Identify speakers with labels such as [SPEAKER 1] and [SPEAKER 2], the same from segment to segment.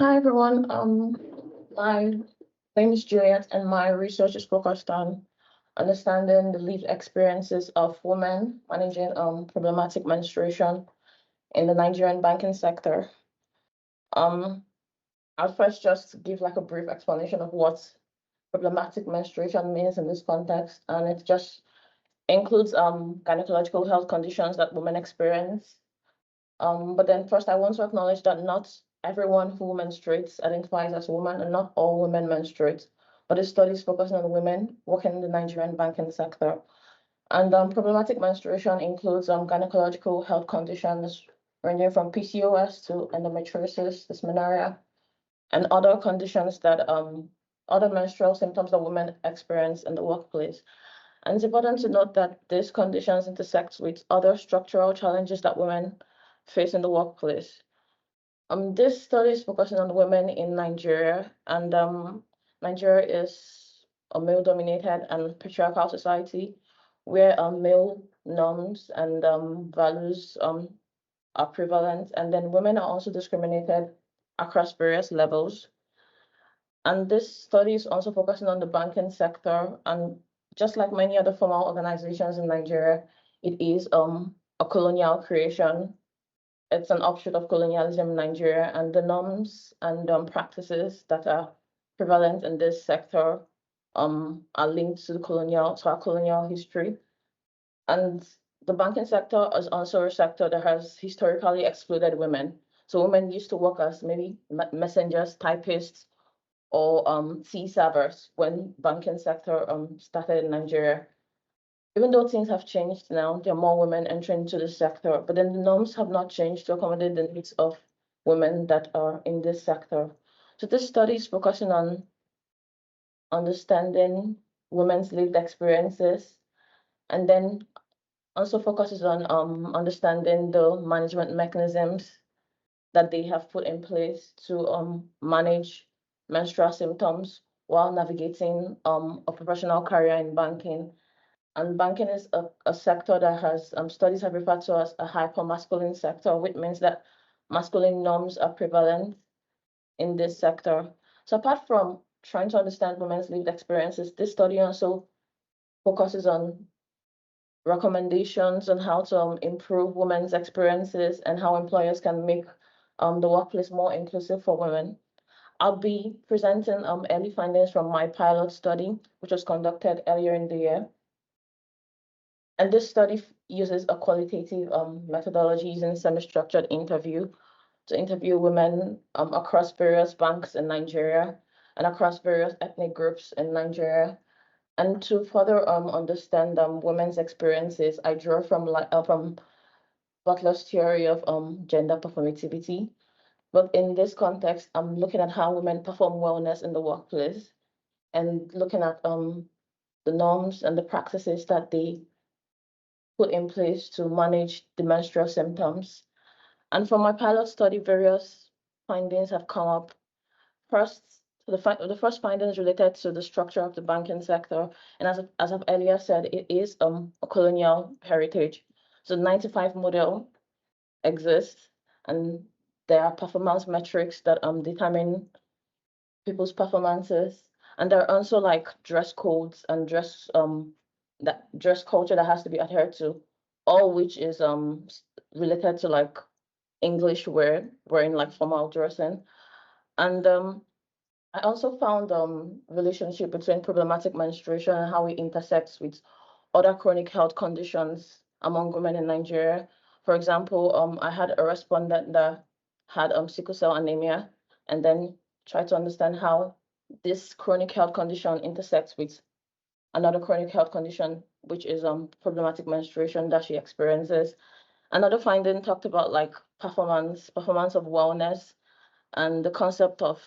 [SPEAKER 1] Hi everyone. My name is Juliet, and my research is focused on understanding the lived experiences of women managing problematic menstruation in the Nigerian banking sector. Um, I'll first just give like a brief explanation of what problematic menstruation means in this context, and it just includes gynecological health conditions that women experience. But then first, I want to acknowledge that not everyone who menstruates identifies as a woman, and not all women menstruate. But the studies focusing on women working in the Nigerian banking sector. And problematic menstruation includes gynecological health conditions ranging from PCOS to endometriosis, dysmenorrhea, and other conditions that other menstrual symptoms that women experience in the workplace. And it's important to note that these conditions intersect with other structural challenges that women face in the workplace. This study is focusing on women in Nigeria, and Nigeria is a male-dominated and patriarchal society where male norms and values are prevalent, and then women are also discriminated across various levels. And this study is also focusing on the banking sector, and just like many other formal organizations in Nigeria, it is a colonial creation. It's an offshoot of colonialism in Nigeria, and the norms and practices that are prevalent in this sector are linked to our colonial history. And the banking sector is also a sector that has historically excluded women. So women used to work as maybe messengers, typists, or tea servers when banking sector started in Nigeria. Even though things have changed now, there are more women entering into the sector, but then the norms have not changed to accommodate the needs of women that are in this sector. So this study is focusing on understanding women's lived experiences, and then also focuses on understanding the management mechanisms that they have put in place to manage menstrual symptoms while navigating a professional career in banking. And banking is a sector that has studies have referred to as a hyper-masculine sector, which means that masculine norms are prevalent in this sector. So apart from trying to understand women's lived experiences, this study also focuses on recommendations on how to improve women's experiences and how employers can make the workplace more inclusive for women. I'll be presenting early findings from my pilot study, which was conducted earlier in the year. And this study uses a qualitative methodology using semi-structured interview to interview women across various banks in Nigeria and across various ethnic groups in Nigeria. And to further understand women's experiences, I draw from Butler's theory of gender performativity. But in this context, I'm looking at how women perform wellness in the workplace and looking at the norms and the practices that they put in place to manage the menstrual symptoms. And from my pilot study, various findings have come up. First, the first finding is related to the structure of the banking sector. And as I've earlier said, it is a colonial heritage. So 95 model exists, and there are performance metrics that determine people's performances. And there are also like dress codes and that dress culture that has to be adhered to, all which is related to like English wearing like formal dressing. And I also found relationship between problematic menstruation and how it intersects with other chronic health conditions among women in Nigeria. For example, I had a respondent that had sickle cell anemia, and then tried to understand how this chronic health condition intersects with another chronic health condition, which is problematic menstruation that she experiences. Another finding talked about like performance of wellness, and the concept of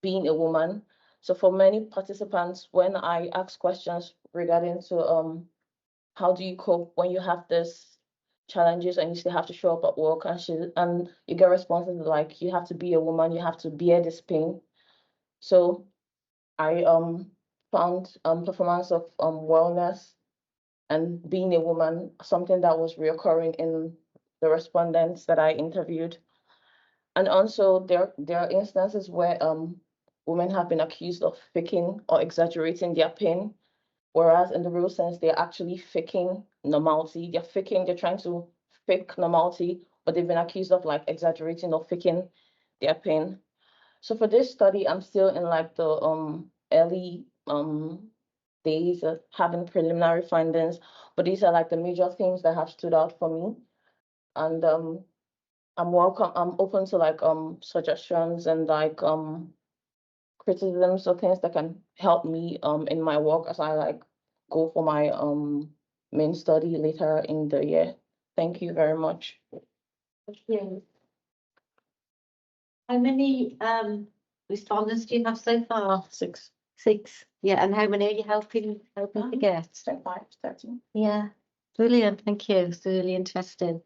[SPEAKER 1] being a woman. So for many participants, when I ask questions regarding to how do you cope when you have this challenges and you still have to show up at work, and you get responses like you have to be a woman, you have to bear this pain. So I found performance of wellness and being a woman something that was reoccurring in the respondents that I interviewed. And also there are instances where women have been accused of faking or exaggerating their pain, whereas in the real sense they're actually faking normality. They're trying to fake normality, but they've been accused of like exaggerating or faking their pain. So for this study, I'm still in like the early days of having preliminary findings, but these are like the major themes that have stood out for me. And I'm open to like suggestions and like criticisms or things that can help me in my work as I like go for my main study later in the year. Thank you very much.
[SPEAKER 2] Thank you. How many respondents do you have so far?
[SPEAKER 1] 6.
[SPEAKER 2] 6. Yeah, and how many are you helping to get?
[SPEAKER 1] 5, 13.
[SPEAKER 2] Yeah, brilliant. Thank you. It's really interesting.